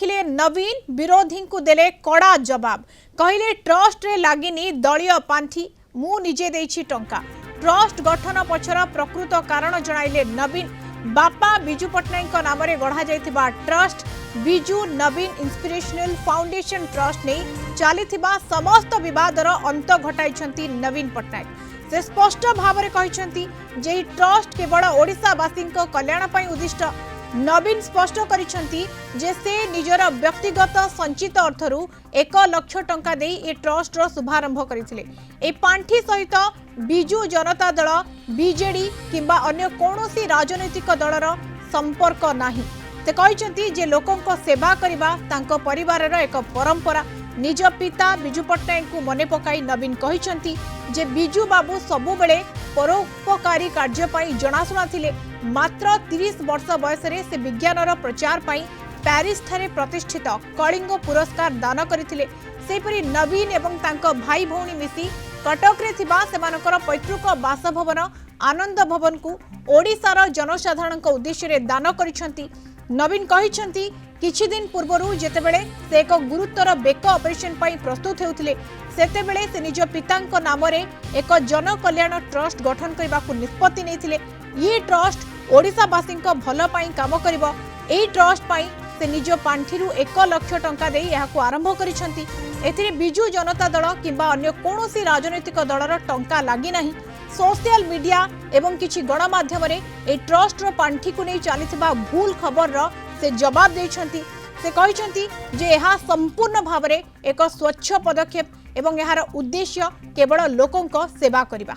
रखिले नवीन विरोधी को देले कड़ा जवाब कहले ट्रस्ट रे लागिनी दलीय पांठी मु निजे देछि टंका ट्रस्ट गठन पछर प्रकृत कारण जणाइले नवीन बापा बिजू पट्टनायक नाम गढ़ा जाइथिबा ट्रस्ट बिजू नवीन इंस्पिरेशनल फाउंडेशन ट्रस्ट ने चलीथिबा समस्त विवादर अंत घटाइछंती नवीन पट्टनायक से स्पष्ट भाव में कहते जे ट्रस्ट केवल ओडिशावासी कल्याण पर उद्दिष्ट नवीन स्पष्ट करिसेंती जे से निजर व्यक्तिगत संचित अर्थरू 1 लाख टंका दे ए ट्रस्ट रो शुभारंभ करथिले। ए पांठी सहित बिजू जनता दल बीजेडी किंबा अन्य कोनोसी राजनैतिक दलर संपर्क नाही। से कहते जे लोकंक सेवा करबा तांको परिवारर एक परंपरा। निज पिता बिजू पट्टनायक को मने पकाई नवीन कहते जे बिजू बाबू सबु बेले परोपकारी कार्य पाई जनाशुना थिले। मात्र 30 वर्ष बयस से विज्ञानर प्रचार पाई पेरिस ठारे प्रतिष्ठित कलिंग पुरस्कार दान करथिले। सेपरि नवीन एवं तांको भाई भौणी मिसी कटक रे थिबा सेमानकर पैतृक बासभवन आनंद भवन को ओडिशार जनसाधारण उद्देश्य रे दान करिसेंती। नवीन कहिसेंती किछि दिन पूर्वरु जेतेबेले से एक गुरुतर बेक ऑपरेशन पाई प्रस्तुत हेउथिले सेतेबेले से निज पितांक नाम रे एक जन कल्याण ट्रस्ट गठन करबा को निष्पत्ति नेथिले। ये ट्रस्ट ओडिशावासी भल पाई काम करिवो। एई ट्रस्ट पाई से निज पांठिरु 1 लाख टंका देई एहाको आरंभ करिसेंती। एथिरे बिजू जनता दल किंबा अन्य कोनोसी राजनैतिक दलर टंका लागि नाही। सोशल मीडिया एवं किछि गणमाध्यम रे ए ट्रस्ट रो पांठी को नै चलीथिबा भूल खबर रो से जवाब देछंती। से कहिसंती जे एहा संपूर्ण भाव रे एक स्वच्छ पदक्षेप एवं एहार उद्देश्य केवल लोकंक सेवा करिबा।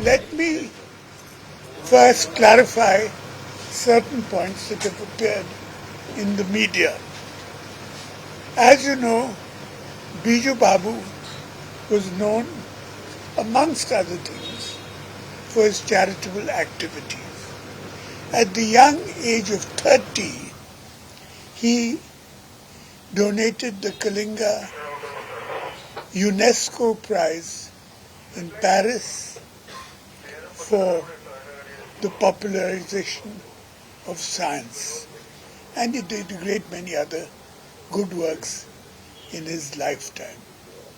Let me first clarify certain points that have appeared in the media. As you know, Biju Babu was known, amongst other things, for his charitable activities. At the young age of 30, he donated the Kalinga UNESCO Prize in Paris for the popularization of science, and he did a great many other good works in his lifetime.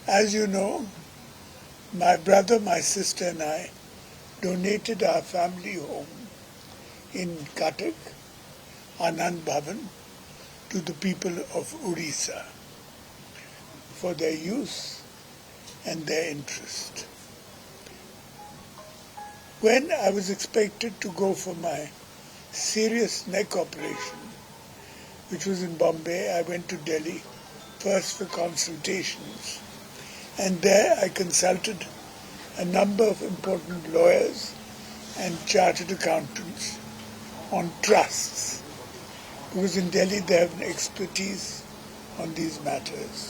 As you know, my brother, my sister and I donated our family home in Cuttack, Anand Bhavan, to the people of Odisha for their use and their interest. When I was expected to go for my serious neck operation, which was in Bombay, I went to Delhi first for consultations, and there I consulted a number of important lawyers and chartered accountants on trusts, because in Delhi they have an expertise on these matters.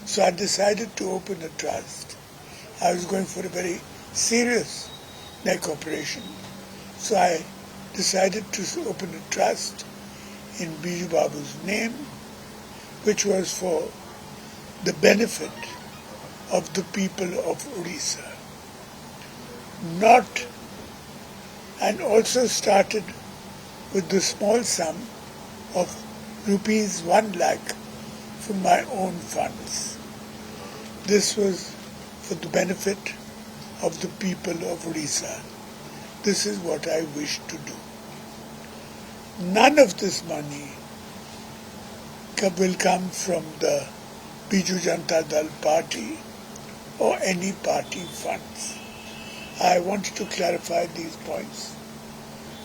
So I decided to open a trust. I was going for a very serious neck operation, so I decided to open a trust in Biju Babu's name, which was for the benefit of the people of Odisha. And also started with the small sum of rupees 1 lakh from my own funds. This was for the benefit of the people of Odisha. This is what I wish to do. None of this money will come from the Biju Janata Dal party or any party funds. I wanted to clarify these points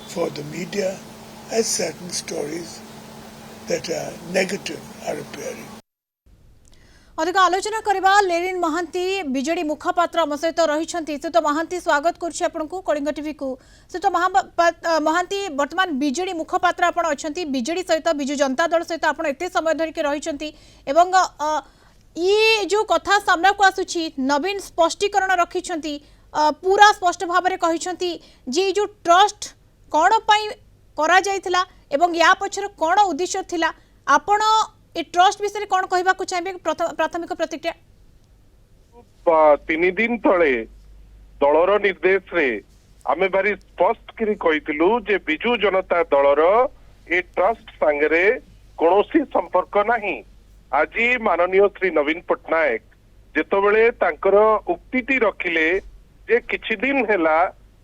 for the media, as certain stories that are negative are appearing. अधिक आलोचना करबा लेरिन Mahanti BJD मुखपात्र आम सहित रही। सुत महांती स्वागत करुँ Kalinga TV को। सुत महांती वर्तमान बिजेडी मुखपात्र आपण अच्छा बिजेडी सहित बिजू जनता दल सहित आप एत समय धरिक रही ये जो कथा सामना को आसुची नवीन स्पष्टीकरण रखिंट पूरा स्पष्ट भाव में कहते जे जो ट्रस्ट कौन पाई करा जायतिला एवं या पछर कौन उद्देश्य थिला आपण ए ट्रस्ट विषय कौन कहबा को चाहिए प्राथमिक प्रतिक्रिया 3 दिन तले दलर निर्देश रे आमे भारी स्पष्ट करी कहितलु जे बिजू जनता दलर ए ट्रस्ट संगरे कोनोसी संपर्क नहीं। आज माननीय श्री नवीन पट्टनायक जेतबेले तांकर उक्तिटी रखिले जे किछि दिन हैला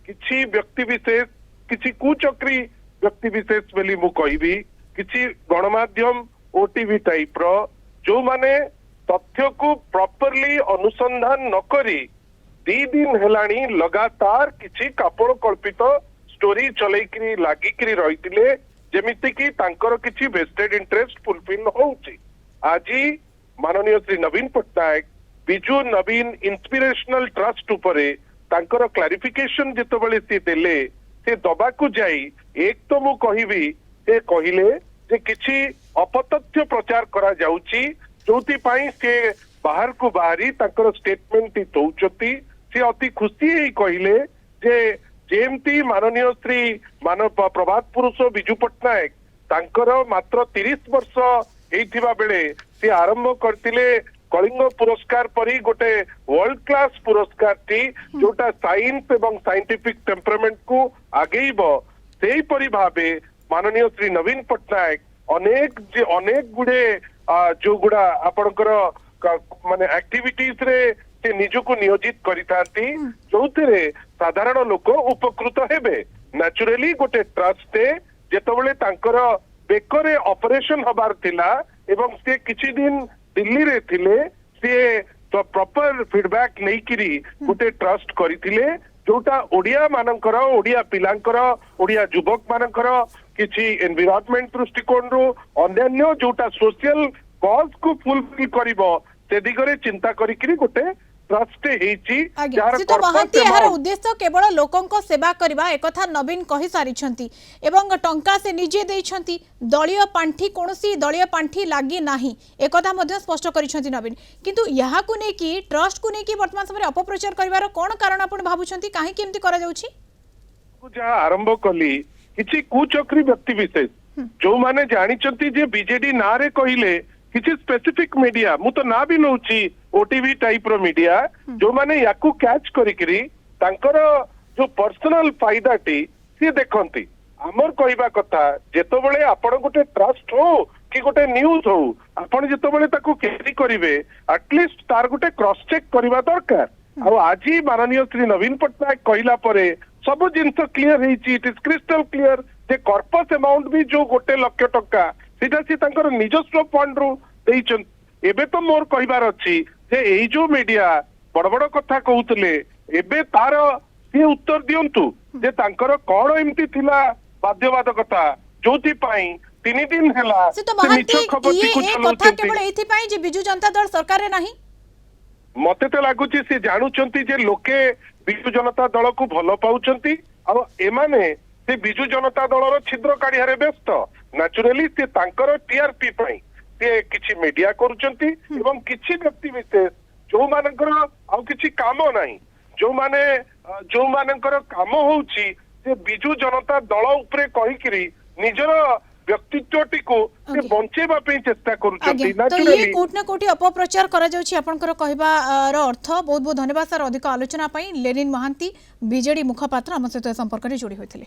किछि व्यक्ति विशेष किछि कुचक्री व्यक्ति विशेष बोली मु कहबी किछि गणमाध्यम ओटीवी टाइप रो जो माने तथ्य को प्रॉपरली अनुसंधान न करी 2 दिन हेलानी लगातार किछि कापड़ कल्पित स्टोरी चलेकरी लागिकरी रहितिले जेमिति कि तांकर किछि वेस्टेड इंटरेस्ट फुलफिल होउची। आज माननीय श्री नवीन पट्टनायक बिजू नवीन इंस्पिरेशनल ट्रस्ट उपरे तांकर क्लारिफिकेशन जेतबेले से देले से दबाकू जाई एक तो मु कहबी से कहिले जे किछि अपतथ्य प्रचार करा जाउची जोति पाई से बाहर को बाहरी तांकर स्टेटमेंट दौचती से अति खुशी ही कहिले जे जेमती माननीय श्री मानव प्रभात पुरुष बिजू पट्टनायक तांकर मात्र 30 वर्ष हेइथिबा बेले से आरंभ करतिले कलिंग पुरस्कार परी गोटे वर्ल्ड क्लास पुरस्कार टी जोटा साइंस एवं साइंटिफिक टेम्परामेंट को आगेइब सेही परी भाबे माननीय श्री नवीन पट्टनायक अनेक गुडे जो गुड़ा आपणकर माने एक्टिविटीज रे से निजको नियोजित करितांती जोथिरे साधारण लोक उपकृत हेबे। नेचुरली गोटे ट्रस्ट जेतबेले तांकर बेकरे ऑपरेशन हबार थिला एवं से किछि दिन दिल्ली रे थिले से तो प्रॉपर फीडबैक नै किरी गोटे ट्रस्ट करिथिले जोटा ओडिया मानकर ओडिया पिलांकर ओडिया युवक मानकर किछि एनवायरनमेंट दृष्टिकोण रो अन्य जोटा सोशल कॉज को फुलफिल करिवो से दिगरे चिंता करिकरी गोटे ट्रस्ट हेची जार तो महांती एहार उद्देश्य केवल लोकंको सेवा करबा एकथा नवीन कहि सारिछंती एवं टंका से निजे देइछंती दलीय पांठी कोनोसी दलीय पांठी लागि नाही एकथा मध्ये स्पष्ट करिछंती नवीन किंतु यहा को नै कि ट्रस्ट को नै कि वर्तमान समय अपप्रचार करबार कोन कारण आपण भाबुछंती काहे केमती करा जाउछि जहा आरंभ कली किछि कुचक्री व्यक्ति विशेष जो माने जानिचंती जे बीजेडी नारे कहिले किछि स्पेसिफिक मीडिया मु तो ना भी नउची ओटीवी टाइप रो मीडिया जो माने याकू कैच करिकरी तांकर जो पर्सनल फायदा टी से देखंती हमर कहबा कथा जेतबेले आपण गोटे ट्रस्ट हो कि गोटे न्यूज हो आपण जेतबेले ताकू कैरी करिवे एटलीस्ट तार गोटे क्रॉस चेक करबा दरकार आ आज माननीय श्री नवीन पट्टनायक कहिला परे सब जिनस क्लियर हेची it is crystal clear J corpus amount भी जो 1 लाख टका सीधा सी तांकर निजस्व फंड रो देइछन एबे तो मोर कहिबार अछि जे एई जो मीडिया बड़ बड़ कथा कहउतले एबे तार से उत्तर दियंतु जे तांकर कोन एमती थिला बाध्यबाधकता जोथि पई 3 दिन हेला से तो महांती ये कथा केवल एथि पई जे बिजू जनता दल सरकार रे नाही मते तो लागुची से जानुचंती जे लोके बिजू जनता दल को भलो पाउचंती आ एमाने से बिजू जनता दलर छिद्र काढ़ियारे व्यस्त नेचुरली से तांकर टीआरपी पई से किछि मीडिया करूचंती एवं किछि व्यक्ति विशेष जो मानकर आ किछि काम नाही जो मानकर काम होउची जे बिजू जनता दल उपरे कहिकरी निजर व्यक्तित्वटी को से बंचेबा पे चेष्टा करूचंती तो ये कोट ना कोटी अपप्रचार करा जाउची आपनकर कहबा रो अर्थ बहुत बहुत धन्यवाद सर अधिक आलोचना पई लेनिन महांती बीजेडी मुखपात्र हम सहित संपर्क रे जोड़ी होइथिले।